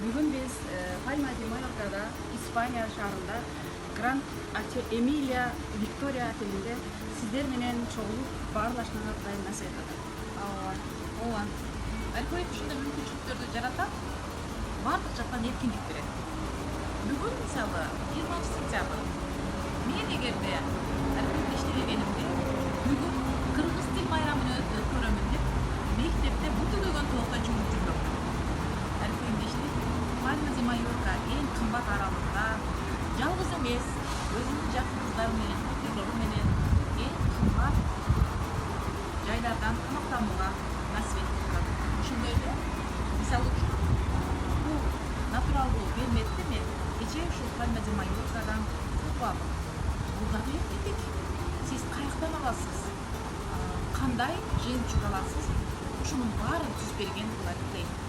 Бүгін біз Пальма де Майоркада, Испания шаарында, Гранд Эмилия Виктория отелінде сіздер менен чогулуп баарлашканга дайын насаат атат. Ооба. Археолог ушундай мүмкүнчүлүктөрдү жаратат, баардык жактан эркиндик берет. Бүгүн мисалы 20 сентябрь. Мен эгерде археолог иштебегенимде, бүгүн кыргыз тил майрамын өткөрөмүн деп мектепте бүтүлгөн толокто жумуп жүргөм. Археолог иштеп, Пальма де Майорка эң кымбат аралында, жалгыз эмес, өзүнүн жакын кыздары менен, кутурлору менен эң кымбат жайлардан тамактанууга насип этип турат. Ошондой эле, мисалы үчүн, бул натуралдуу келметти мен кечээ ушул Пальма де Майоркадан угуп алдым. Бул дагы эркиндик. Сиз каяктан аласыз? Кандай жемчуг аласыз? Ушунун баарын түзүп берген бул археолог.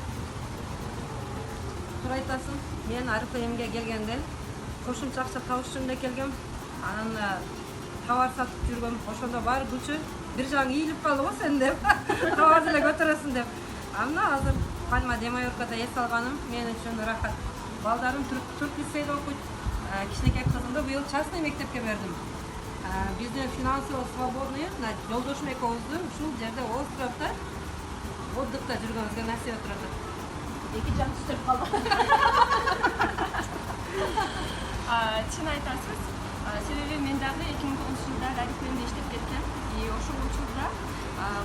Туура айтасың. Мен Арифлейимге келгенде кошумча акча табыш үчүн эле келгем. Анан товар сатып жүргөм. Ошондо баары күчү бир жагың ийилип калды го сен деп. Товар деле көтөрөсүң деп. Анда азыр Пальма де Майоркада эс алганым мен үчүн рахат. Балдарым түрк лицейде окуйт. Кичинекей кызымды быйыл частный мектепке бердим. Биздин финансово свободный жолдошум экөөбүздү ушул жерде островдо отдыхта жүргөнүбүзгө насип этип атат. Эки жан түзөлүп калды. Чын айтасыз. Себеби мен дагы 2010 жылдары Арифлейимде иштеп кеткем. Ошол учурда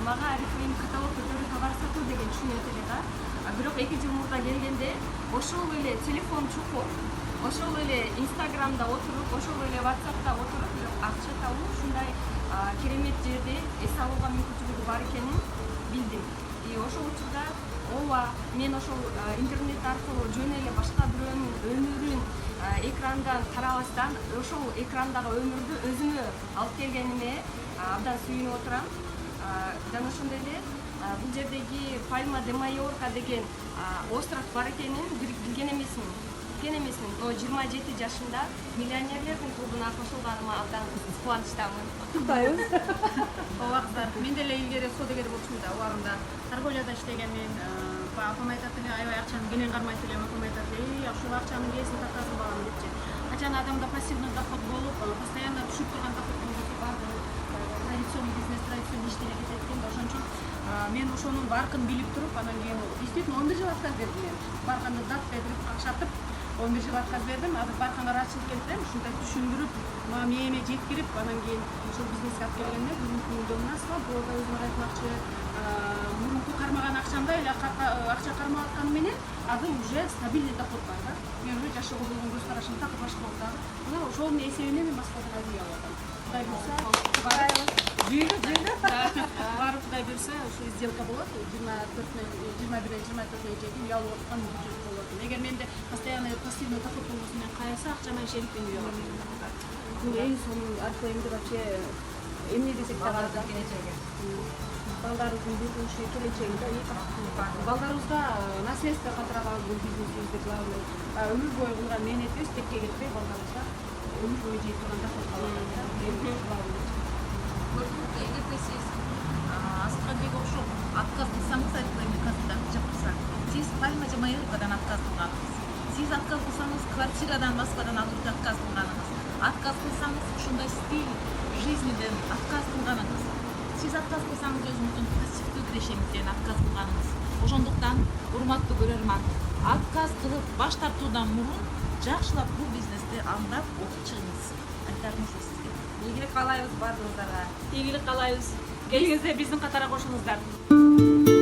мага Арифлейим каталог көтөрүү товар сатуу деген түшүнөт эле да. Бирок 2 жыл мурда келгенде ошол эле телефон чукуп, ошол эле Инстаграмда отуруп, ошол эле WhatsApp'та отуруп, акча табуу ушундай керемет жерде эс алууга мүмкүнчүлүгү бар экенин билдим. Ошол учурда ооба, мен ошол интернет аркылуу жөн эле башка бирөөнүн өмүрүн экрандан карабастан, ошол экрандагы өмүрдү өзүмө алып келгениме абдан сүйүнүп отурам. Жана ошондой эле бул жердеги Пальма де Майорка деген остров бар экенин билген эмесмин. Но 27 жашымда миллионерлердин клубуна кошулганыма абдан кубанычтамын. Куттуктайбыз. Ооба кыздар, мен деле илгери содагер болчумун да, убагында торговляда иштегенмин. Апам айтат эле, аябай акчаны кенен кармайт элем, апам айтат, ушул акчанын кээсин тартказып балам депчи. Качан адамда пассивный доход болуп, постоянно түшүп турган доходдун болсо баардыгы традиционный бизнес, традиционный иштерге кетет экен да, ошон үчүн мен ошонун баркын билип туруп, анан кийин действительно 11 жыл отказ бердим мен. Барканды дат берип, акчатып 11 жыл отказ бердим. Азыр барканга ыраачылык келтирем, ушундай түшүндүрүп, мага мээме жеткирип, анан кийин ушул бизнеске алып келгенде бүгүнкү күндө мына свобода, өзүм айтмакчы, мурунку кармаган акчамда эле акча кармап атканы менен азыр уже стабильный доход бар да. Мен уже жашоого болгон көз карашым так башка болуп дагы. Мына ошонун эсебинен мен Москвадан үй алып атам. Кудай буйрса, жүйдү. Барып Кудай буйрса, ушул сделка болот. 21-24 эжеге үй алып аткан мүмкүнчүлүк болот. Эгер менде постоянно пассивный доход болбосо, мен кайсы акча менен шериктен үй алам. Бул эң сонун Арифлейимди вообще эмне десек да да. Балдарыбыздын будущий келечегинде балдарыбызга наследство калтырабагыз бул бизнесибизди главный. Өмүр бою кылган мээнетибиз текке кетпей балдарыбызга өмүр бою жейт турган доход калат. Эгерде сиз Асылканбек окшоп отказ кылсаңыз, Арифлейимди казында жапырса, сиз Пальма де Майоркадан отказ кылганыңыз. Сиз отказ кылсаңыз, квартирадан Москвадан алуудан отказ кылганыңыз. Отказ кылсаңыз, ушундай стиль жизниден отказ кылганыңыз. Сиз отказ кылсаңыз, өзүңүздүн пассивдүү кирешеңизден отказ кылганыңыз. Ошондуктан, урматтуу көрөрман, отказ кылып баш тартуудан мурун жакшылап бул бизнести андап окуп чыгыңыз. Айтарым ушул сизге. Ийгилик каалайбыз баардыгыңыздарга. Ийгилик каалайбыз. Келиңиздер биздин катарга кошулуңуздар.